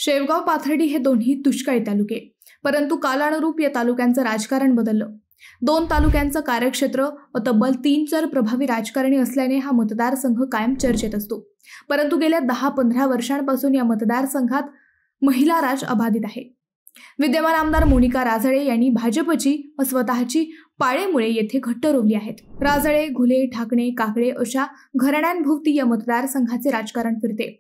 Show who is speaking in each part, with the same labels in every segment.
Speaker 1: शेवगाव पाथर्डी हे दोन्ही दुष्काळी तालुके, परंतु कालानुरूप या तालुक्यांचं राजकारण बदललं। दोन तालुक्यांचं कार्यक्षेत्र व तब्बल 3-4 प्रभावी राजकारणी असल्याने हा मतदारसंघ कायम चर्चेत असतो। परंतु गेल्या 10-15 वर्षांपासून या मतदारसंघात महिला राज अबाधित आहे। विद्यमान आमदार मोनिका राजळे यांनी भाजपची व स्वतःची पाळेमुळे येथे घट्ट रोवली आहेत। राजळे, घुले, ढाकणे, काकडे अशा घराण्यांभोवती या मतदारसंघाचे राजकारण फिरते।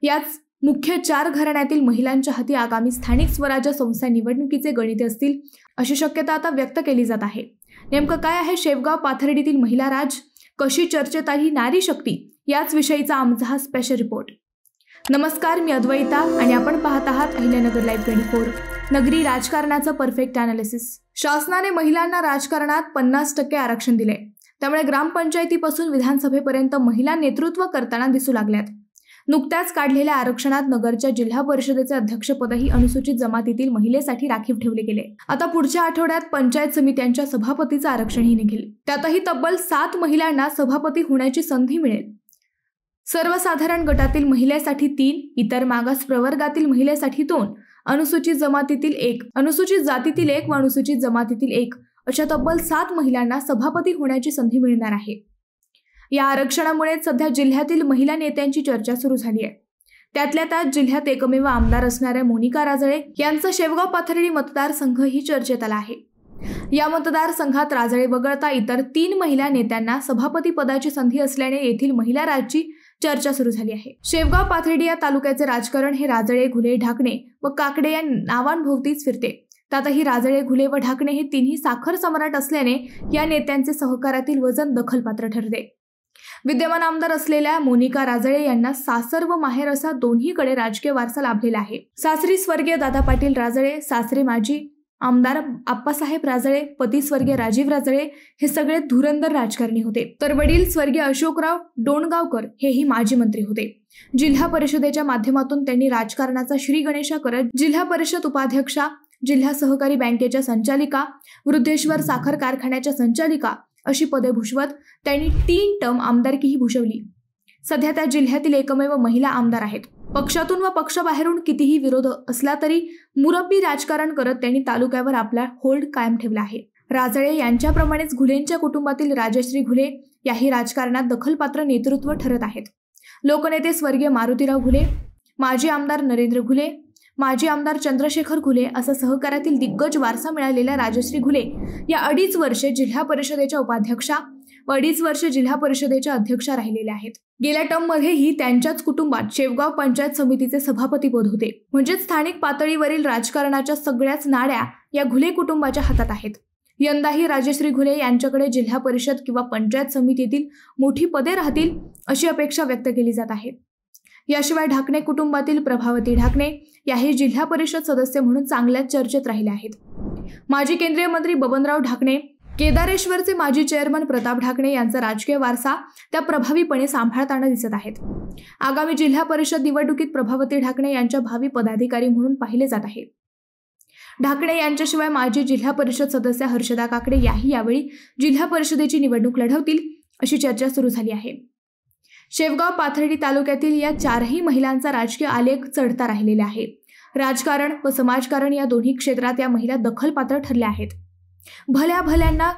Speaker 1: याच मुख्य 4 घराण्यातील महिलांच्या हाती आगामी स्थानिक स्वराज्य संस्था निवडणुकीचे गणिते असतील अशी शक्यता आता व्यक्त केली जात आहे। नेमकं काय आहे शेवगाव पाथर्डीतील महिला राज, कशी चर्चेत आली नारी शक्ती, याच विषयीचा आमचा हा स्पेशल रिपोर्ट। नमस्कार, मी अद्वैता आणि आपण पाहत आहात अहिल्यानगर लाईव्ह 24, नगरी राजकारणाचं परफेक्ट अनालिसिस। शासनाने महिलांना राजकारणात 50% आरक्षण दिले, त्यामुळे ग्रामपंचायतीपासून विधानसभेपर्यंत महिला नेतृत्व करताना दिसू लागल्यात। नुकत्याच काढलेल्या आरक्षणात नगरच्या जिल्हा परिषदेचे अध्यक्षपदही अनुसूचित जमातीतील महिलेसाठी राखीव ठेवले गेले। आता पुढच्या आठवड्यात पंचायत समित्यांच्या सभापतीचं आरक्षणही निघेल, त्यातही तब्बल 7 महिलांना सभापती होण्याची संधी मिळेल। सर्वसाधारण गटातील महिलेसाठी 3, इतर मागास प्रवर्गातील महिलेसाठी 2, अनुसूचित जमातीतील 1, अनुसूचित जातीतील 1 व अनुसूचित जमातीतील 1 अशा तब्बल 7 महिलांना सभापती होण्याची संधी मिळणार आहे। या आरक्षणामुळे सध्या जिल्ह्यातील महिला नेत्यांची चर्चा सुरू झाली आहे। त्यातल्या त्यात जिल्ह्यात एकमेव आमदार असणाऱ्या मोनिका राजळे यांचा शेवगाव पाथर्डी मतदारसंघ ही चर्चेत आला आहे। या मतदारसंघात राजळे वगळता इतर 3 महिला नेत्यांना सभापती पदाची संधी असल्याने येथील महिला राजची चर्चा सुरू झाली आहे। शेवगाव पाथर्डी या तालुक्याचे राजकारण हे राजळे, घुले, ढाकणे व काकडे या नावांभोवतीच फिरते। त्यातही राजळे, घुले व ढाकणे हे तिन्ही साखर सम्राट असल्याने या नेत्यांचे सहकारातील वजन दखलपात्र ठरते। विद्यमान आमदार असलेल्या मोनिका राजळे यांना सासर व माहेर असा दोन्हीकडे राजकीय वारसा लाभलेला आहे। सासरी स्वर्गीय दादा पाटील राजळे, सासरे माजी आमदार आप्पासाहेब राजळे, पती स्वर्गीय राजीव राजळे हे सगळे धुरंधर राजकारणी होते, तर वडील स्वर्गीय अशोकराव डोणगावकर हेही माजी मंत्री होते। जिल्हा परिषदेच्या माध्यमातून त्यांनी राजकारणाचा श्री गणेशा करत जिल्हा परिषद उपाध्यक्षा, जिल्हा सहकारी बँकेच्या संचालिका, वृद्धेश्वर साखर कारखान्याच्या संचालिका अशी पदे भूषवत त्यांनी 3 टर्म आमदारकीही भूषवली। सध्या त्या जिल्ह्यातील एकमेव महिला आमदार आहेत। पक्षातून व पक्षाबाहेरून कितीही विरोध असला तरी मुरब्बी राजकारण करत त्यांनी तालुक्यावर आपला होल्ड कायम ठेवला आहे। राजळे यांच्याप्रमाणेच घुलेंच्या कुटुंबातील राजश्री घुले याही राजकारणात दखलपात्र नेतृत्व ठरत आहेत। लोकनेते स्वर्गीय मारुतीराव घुले, माजी आमदार नरेंद्र घुले, माजी आमदार चंद्रशेखर घुले असा सहकारातील दिग्गज वारसा मिळालेल्या राजश्री घुले या 2.5 वर्षे जिल्हा परिषदेच्या उपाध्यक्षा व 2.5 वर्षे जिल्हा परिषदेच्या अध्यक्षा राहिलेल्या आहेत। गेल्या टर्ममध्येही त्यांच्याच कुटुंबात शेवगाव पंचायत समितीचे सभापतीपद होते। म्हणजे स्थानिक पातळीवरील राजकारणाच्या सगळ्याच नाड्या या घुले कुटुंबाच्या हातात आहेत। यंदाही राजश्री घुले यांच्याकडे जिल्हा परिषद किंवा पंचायत समितीतील मोठी पदे राहतील अशी अपेक्षा व्यक्त केली जात आहे। याशिवाय ढाकणे कुटुंबातील प्रभावती ढाकणे याही जिल्हा परिषद सदस्य म्हणून चांगल्याच चर्चेत राहिले आहेत। माजी केंद्रीय मंत्री बबनराव ढाकणे, केदारेश्वरचे माजी चेअरमन प्रताप ढाकणे यांचा राजकीय वारसा त्या प्रभावीपणे सांभाळताना दिसत आहेत। आगामी जिल्हा परिषद निवडणुकीत प्रभावती ढाकणे यांच्या भावी पदाधिकारी म्हणून पाहिले जात आहे। ढाकणे यांच्याशिवाय माजी जिल्हा परिषद सदस्य हर्षदा काकडे याही यावेळी जिल्हा परिषदेची निवडणूक लढवतील अशी चर्चा सुरू झाली आहे। शेवगाव पाथर्डी तालुक्यातील या 4ही महिलांचा राजकीय आलेख चढता राहिलेला आहे। राजकारण व समाजकारण या दोन्ही क्षेत्रात या महिला दखलपात्र ठरल्या आहेत। भल्या भल्यांना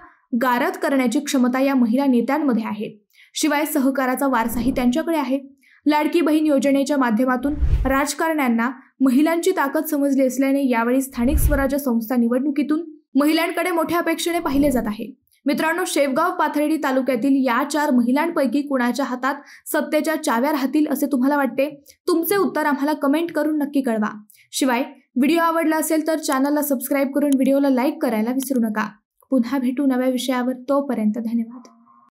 Speaker 1: गारद करण्याची क्षमता या महिला नेत्यांमध्ये आहे। शिवाय सहकाराचा वारसाही त्यांच्याकडे आहे। लाडकी बहीण योजनेच्या माध्यमातून राजकारण्यांना महिलांची ताकद समजली असल्याने यावेळी स्थानिक स्वराज्य संस्था निवडणुकीतून महिलांकडे मोठ्या अपेक्षेने पाहिले जात आहे। मित्रांनो, शेवगाव पाथर्डी तालुक्यातील या 4 महिलांपैकी कुणाच्या हातात सत्तेच्या चाव्या राहतील असे तुम्हाला वाटते? तुमचे उत्तर आम्हाला कमेंट करून नक्की कळवा। शिवाय व्हिडिओ आवडला असेल तर चॅनलला सबस्क्राईब करून व्हिडिओला लाईक करायला विसरू नका। पुन्हा भेटू नव्या विषयावर, तोपर्यंत धन्यवाद।